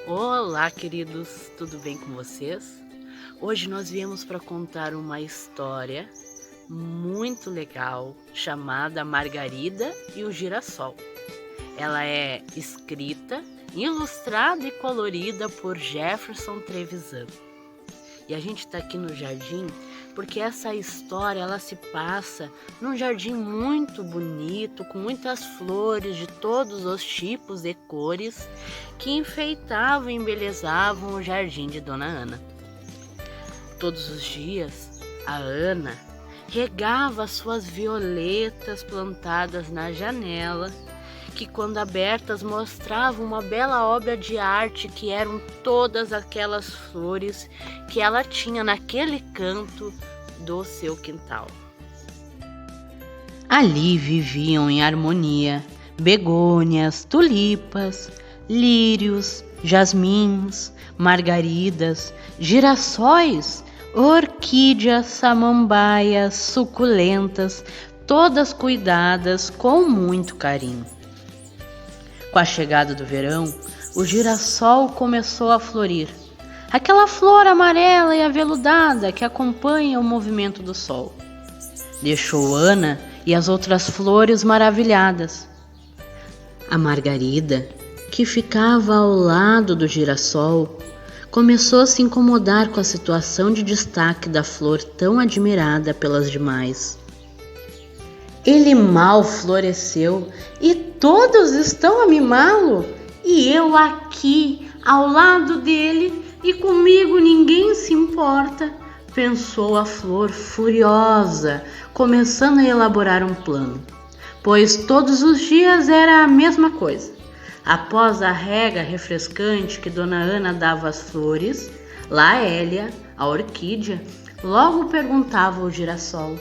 Olá, queridos, tudo bem com vocês? Hoje nós viemos para contar uma história muito legal chamada Margarida e o Girassol. Ela é escrita, ilustrada e colorida por Jefferson Trevisan. E a gente está aqui no jardim porque essa história ela se passa num jardim muito bonito, com muitas flores de todos os tipos e cores que enfeitavam e embelezavam o jardim de Dona Ana. Todos os dias, a Ana regava suas violetas plantadas na janela, que quando abertas mostravam uma bela obra de arte que eram todas aquelas flores que ela tinha naquele canto do seu quintal. Ali viviam em harmonia begônias, tulipas, lírios, jasmins, margaridas, girassóis, orquídeas, samambaias, suculentas, todas cuidadas com muito carinho. Com a chegada do verão, o girassol começou a florir. Aquela flor amarela e aveludada que acompanha o movimento do sol. Deixou Ana e as outras flores maravilhadas. A margarida, que ficava ao lado do girassol, começou a se incomodar com a situação de destaque da flor tão admirada pelas demais. Ele mal floresceu e todos estão a mimá-lo, e eu aqui ao lado dele e comigo ninguém se importa, pensou a flor furiosa, começando a elaborar um plano, pois todos os dias era a mesma coisa. Após a rega refrescante que Dona Ana dava às flores, Laélia, a orquídea, logo perguntava ao girassol: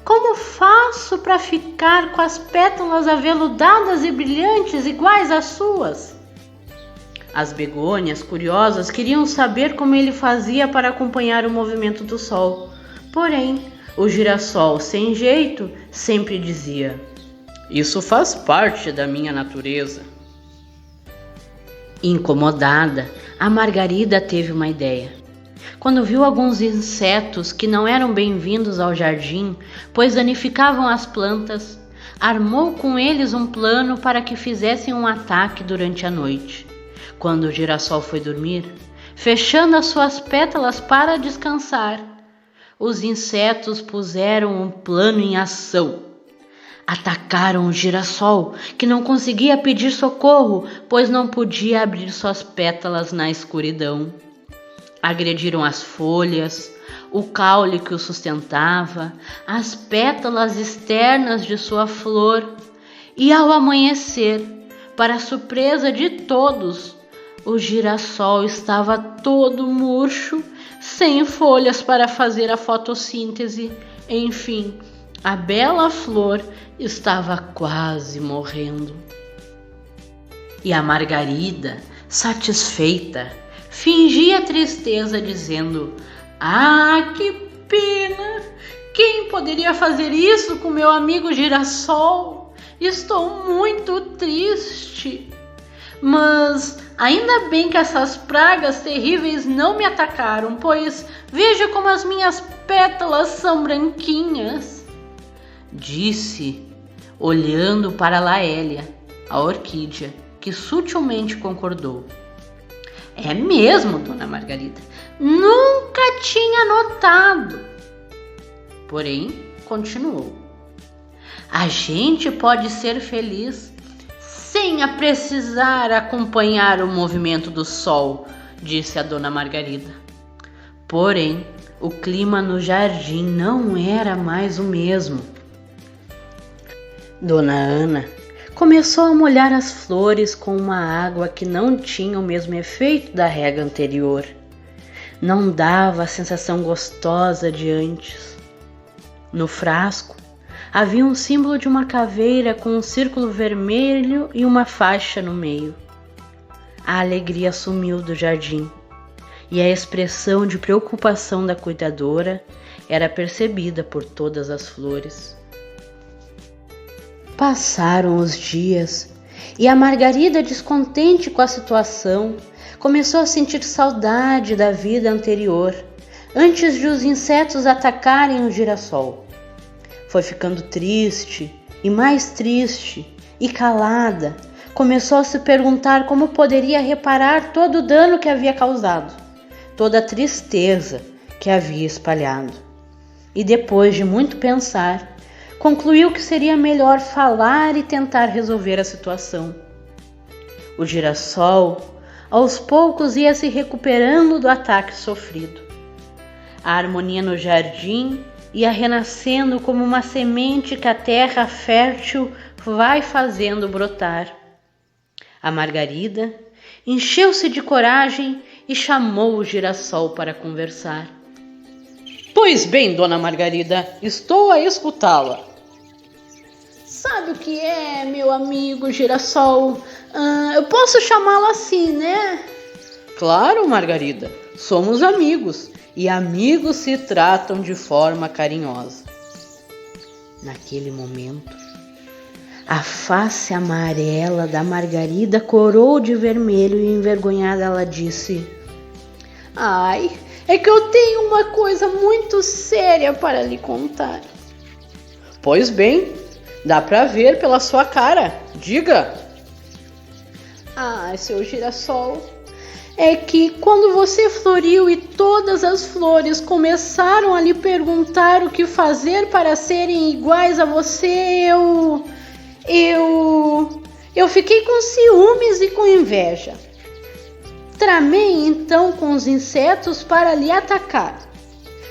como faço para ficar com as pétalas aveludadas e brilhantes iguais às suas? As begônias, curiosas, queriam saber como ele fazia para acompanhar o movimento do sol. Porém, o girassol, sem jeito, sempre dizia: isso faz parte da minha natureza. Incomodada, a Margarida teve uma ideia. Quando viu alguns insetos que não eram bem-vindos ao jardim, pois danificavam as plantas, armou com eles um plano para que fizessem um ataque durante a noite. Quando o girassol foi dormir, fechando as suas pétalas para descansar, os insetos puseram um plano em ação. Atacaram o girassol, que não conseguia pedir socorro, pois não podia abrir suas pétalas na escuridão. Agrediram as folhas, o caule que o sustentava, as pétalas externas de sua flor, e ao amanhecer, para surpresa de todos, o girassol estava todo murcho, sem folhas para fazer a fotossíntese. Enfim, a bela flor estava quase morrendo. E a Margarida, satisfeita, fingia tristeza, dizendo: ah, que pena! Quem poderia fazer isso com meu amigo girassol? Estou muito triste. Mas ainda bem que essas pragas terríveis não me atacaram, pois veja como as minhas pétalas são branquinhas, disse, olhando para Laélia, a orquídea, que sutilmente concordou. É mesmo, Dona Margarida, nunca tinha notado. Porém, continuou: a gente pode ser feliz sem precisar acompanhar o movimento do sol, disse a Dona Margarida. Porém, o clima no jardim não era mais o mesmo. Dona Ana começou a molhar as flores com uma água que não tinha o mesmo efeito da rega anterior. Não dava a sensação gostosa de antes. No frasco havia um símbolo de uma caveira com um círculo vermelho e uma faixa no meio. A alegria sumiu do jardim e a expressão de preocupação da cuidadora era percebida por todas as flores. Passaram os dias e a Margarida, descontente com a situação, começou a sentir saudade da vida anterior, antes de os insetos atacarem o girassol. Foi ficando triste e mais triste e calada. Começou a se perguntar como poderia reparar todo o dano que havia causado, toda a tristeza que havia espalhado. E depois de muito pensar, concluiu que seria melhor falar e tentar resolver a situação. O girassol, aos poucos, ia se recuperando do ataque sofrido. A harmonia no jardim ia renascendo como uma semente que a terra fértil vai fazendo brotar. A Margarida encheu-se de coragem e chamou o girassol para conversar. Pois bem, dona Margarida, estou a escutá-la. Sabe o que é, meu amigo girassol? Eu posso chamá-lo assim, né? Claro, Margarida, somos amigos e amigos se tratam de forma carinhosa. Naquele momento, a face amarela da Margarida corou de vermelho e envergonhada ela disse: Ai, é que eu tenho uma coisa muito séria para lhe contar. Pois bem, dá para ver pela sua cara, diga. Ah, seu girassol, é que quando você floriu e todas as flores começaram a lhe perguntar o que fazer para serem iguais a você, eu fiquei com ciúmes e com inveja. Tramei então com os insetos para lhe atacar.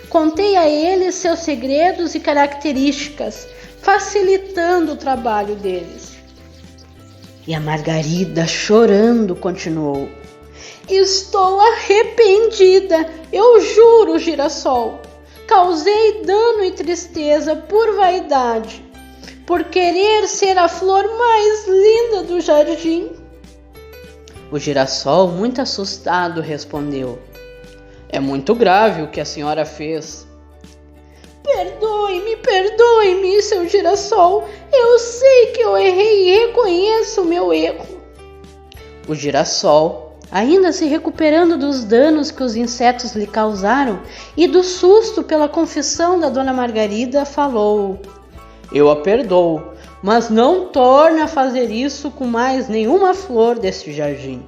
Contei a eles seus segredos e características, facilitando o trabalho deles. E a Margarida, chorando, continuou: Estou arrependida, eu juro, girassol. Causei dano e tristeza por vaidade, por querer ser a flor mais linda do jardim. O girassol, muito assustado, respondeu: É muito grave o que a senhora fez. Perdoe-me, seu girassol. Eu sei que eu errei e reconheço o meu erro. O girassol, ainda se recuperando dos danos que os insetos lhe causaram e do susto pela confissão da dona Margarida, falou: Eu a perdoo, mas não torne a fazer isso com mais nenhuma flor deste jardim.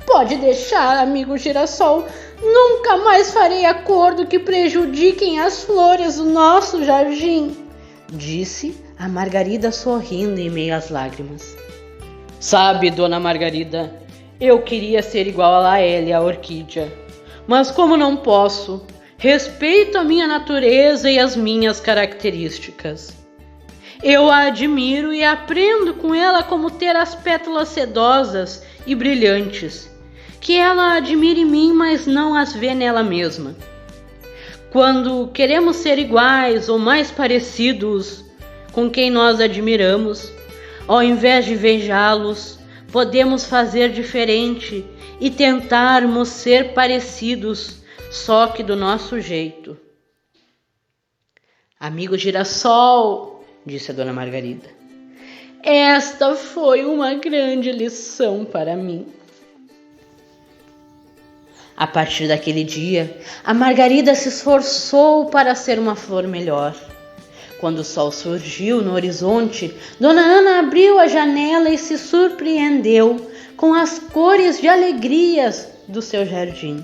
Pode deixar, amigo girassol. Nunca mais farei acordo que prejudiquem as flores do nosso jardim, disse a Margarida sorrindo em meio às lágrimas. Sabe, dona Margarida, eu queria ser igual a Laélia, a orquídea, mas como não posso, respeito a minha natureza e as minhas características. Eu a admiro e aprendo com ela como ter as pétalas sedosas e brilhantes, que ela admira em mim, mas não as vê nela mesma. Quando queremos ser iguais ou mais parecidos com quem nós admiramos, ao invés de invejá-los, podemos fazer diferente e tentarmos ser parecidos, só que do nosso jeito. Amigo girassol, disse a dona Margarida, esta foi uma grande lição para mim. A partir daquele dia, a Margarida se esforçou para ser uma flor melhor. Quando o sol surgiu no horizonte, Dona Ana abriu a janela e se surpreendeu com as cores de alegrias do seu jardim.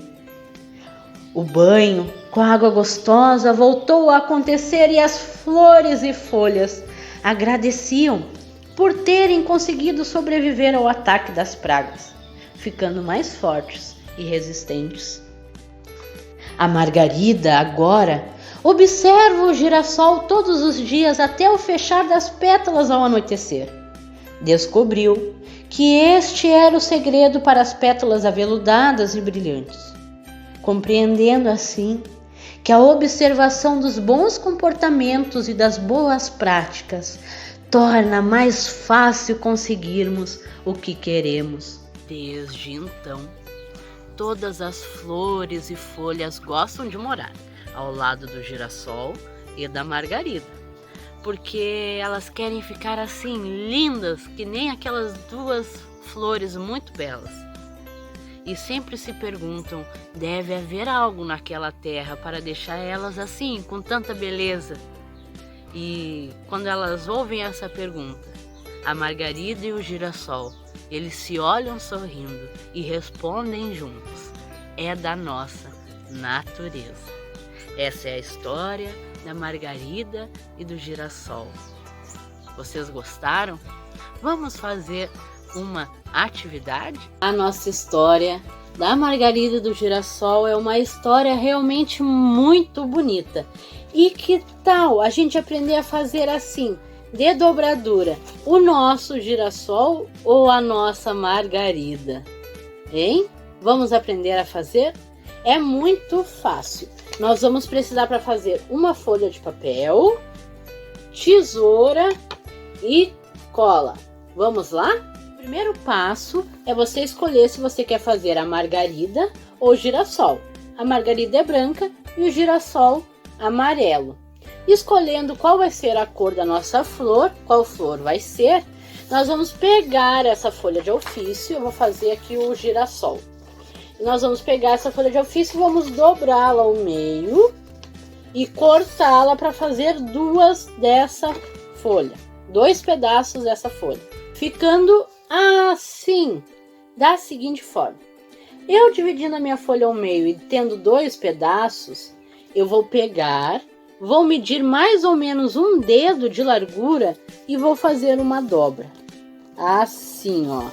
O banho com a água gostosa voltou a acontecer e as flores e folhas agradeciam por terem conseguido sobreviver ao ataque das pragas, ficando mais fortes e resistentes. A Margarida agora observa o girassol todos os dias até o fechar das pétalas ao anoitecer. Descobriu que este era o segredo para as pétalas aveludadas e brilhantes, compreendendo assim que a observação dos bons comportamentos e das boas práticas torna mais fácil conseguirmos o que queremos. Desde então, todas as flores e folhas gostam de morar ao lado do girassol e da Margarida, porque elas querem ficar assim lindas, que nem aquelas duas flores muito belas. e sempre se perguntam: deve haver algo naquela terra para deixar elas assim, com tanta beleza? E quando elas ouvem essa pergunta, a margarida e o girassol, eles se olham sorrindo e respondem juntos: é da nossa natureza. Essa é a história da margarida e do girassol. Vocês gostaram? Vamos fazer uma atividade? A nossa história da margarida e do girassol é uma história realmente muito bonita. E que tal a gente aprender a fazer assim, de dobradura, o nosso girassol ou a nossa margarida? Hein? Vamos aprender a fazer? É muito fácil. Nós vamos precisar para fazer uma folha de papel, tesoura e cola. Vamos lá? O primeiro passo é você escolher se você quer fazer a margarida ou girassol. A margarida é branca e o girassol amarelo. Escolhendo qual vai ser a cor da nossa flor, qual flor vai ser, nós vamos pegar essa folha de ofício. Eu vou fazer aqui o girassol. Nós vamos pegar essa folha de ofício e vamos dobrá-la ao meio e cortá-la para fazer duas dessa folha, dois pedaços dessa folha, ficando assim, da seguinte forma. Eu dividindo a minha folha ao meio e tendo dois pedaços, eu vou pegar, vou medir mais ou menos um dedo de largura e vou fazer uma dobra, assim, ó.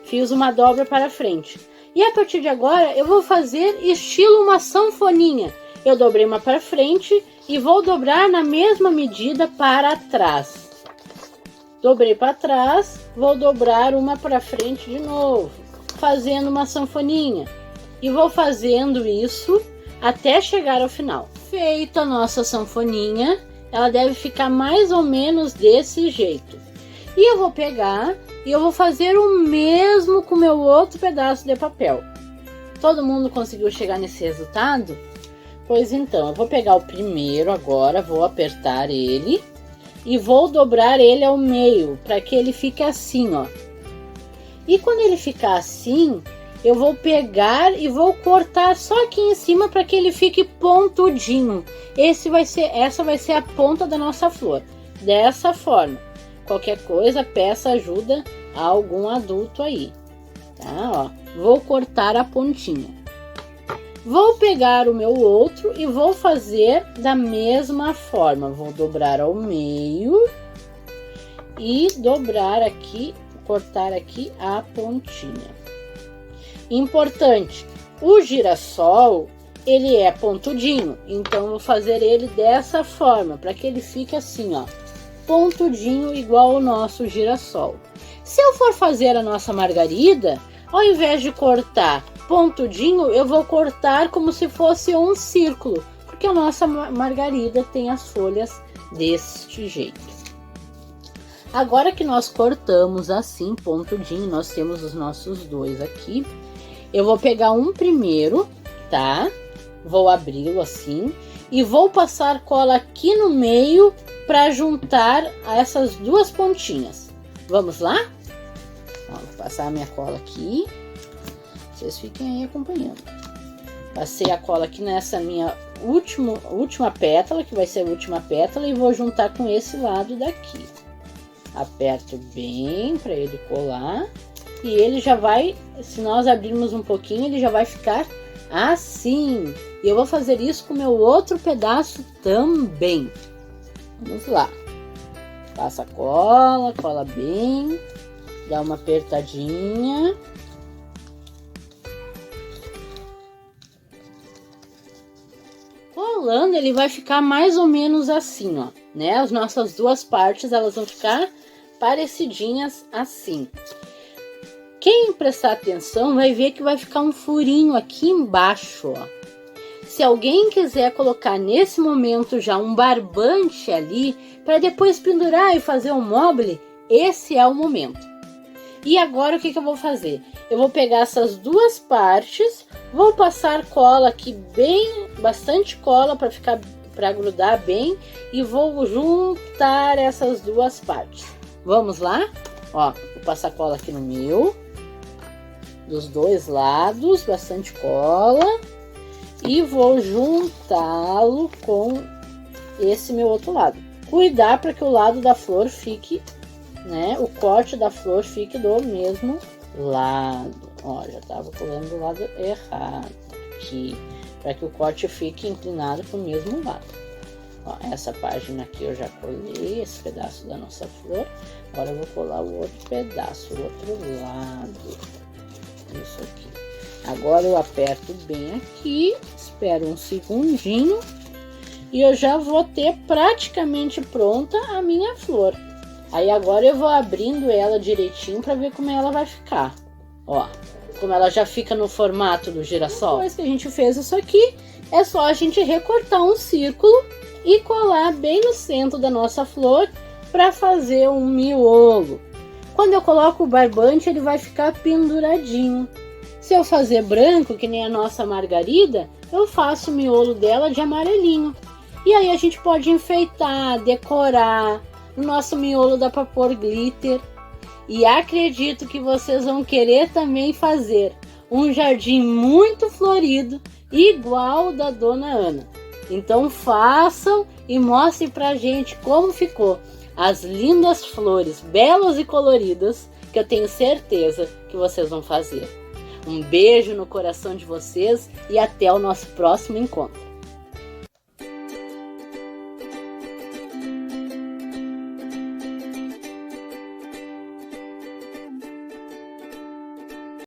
Fiz uma dobra para frente. E a partir de agora eu vou fazer estilo uma sanfoninha. Eu dobrei uma para frente e vou dobrar na mesma medida para trás. Dobrei para trás, vou dobrar uma para frente de novo, fazendo uma sanfoninha. E vou fazendo isso até chegar ao final. Feita a nossa sanfoninha, ela deve ficar mais ou menos desse jeito. E eu vou pegar e eu vou fazer o mesmo com o meu outro pedaço de papel. Todo mundo conseguiu chegar nesse resultado? Pois então, eu vou pegar o primeiro agora, vou apertar ele e vou dobrar ele ao meio, para que ele fique assim, ó. E quando ele ficar assim, eu vou pegar e vou cortar só aqui em cima para que ele fique pontudinho. Essa vai ser a ponta da nossa flor, dessa forma. Qualquer coisa, peça ajuda a algum adulto aí, tá? Ó, vou cortar a pontinha. Vou pegar o meu outro e vou fazer da mesma forma. Vou dobrar ao meio e dobrar aqui, cortar aqui a pontinha. Importante, o girassol, ele é pontudinho, então eu vou fazer ele dessa forma, para que ele fique assim, ó, pontudinho igual o nosso girassol. Se eu for fazer a nossa margarida, ao invés de cortar pontudinho, eu vou cortar como se fosse um círculo, porque a nossa margarida tem as folhas deste jeito. Agora que nós cortamos assim, pontudinho, nós temos os nossos dois aqui. Eu vou pegar um primeiro, tá? Vou abri-lo assim e vou passar cola aqui no meio para juntar essas duas pontinhas. Vamos lá? Ó, vou passar a minha cola aqui. Vocês fiquem aí acompanhando. Passei a cola aqui nessa minha última pétala, que vai ser a última pétala, e vou juntar com esse lado daqui. Aperto bem para ele colar. E ele já vai, se nós abrirmos um pouquinho, ele já vai ficar assim. E eu vou fazer isso com o meu outro pedaço também. Vamos lá. Passa a cola, cola bem. Dá uma apertadinha. Colando, ele vai ficar mais ou menos assim, ó, né? As nossas duas partes, elas vão ficar parecidinhas assim. Quem prestar atenção vai ver que vai ficar um furinho aqui embaixo, ó. Se alguém quiser colocar nesse momento já um barbante ali, para depois pendurar e fazer um mobile, esse é o momento. E agora o que eu vou fazer? Eu vou pegar essas duas partes, vou passar cola aqui bem, bastante cola para grudar bem, e vou juntar essas duas partes. Vamos lá? Ó, vou passar cola aqui no meu. dos dois lados, bastante cola, e vou juntá-lo com esse meu outro lado. Cuidar para que o lado da flor fique, né, o corte da flor fique do mesmo lado. Ó, já tava colando do lado errado aqui, para que o corte fique inclinado para o mesmo lado. Ó, essa página aqui eu já colei esse pedaço da nossa flor. Agora eu vou colar o outro pedaço, o outro lado. Isso aqui. Agora eu aperto bem aqui, espero um segundinho e eu já vou ter praticamente pronta a minha flor. Aí agora eu vou abrindo ela direitinho para ver como ela vai ficar. Ó, como ela já fica no formato do girassol. Depois que a gente fez isso aqui, é só a gente recortar um círculo e colar bem no centro da nossa flor para fazer um miolo. Quando eu coloco o barbante, ele vai ficar penduradinho. Se eu fazer branco, que nem a nossa margarida, eu faço o miolo dela de amarelinho. E aí a gente pode enfeitar, decorar. O nosso miolo dá para pôr glitter. E acredito que vocês vão querer também fazer um jardim muito florido, igual o da Dona Ana. Então façam e mostrem pra gente como ficou as lindas flores, belas e coloridas, que eu tenho certeza que vocês vão fazer. Um beijo no coração de vocês e até o nosso próximo encontro.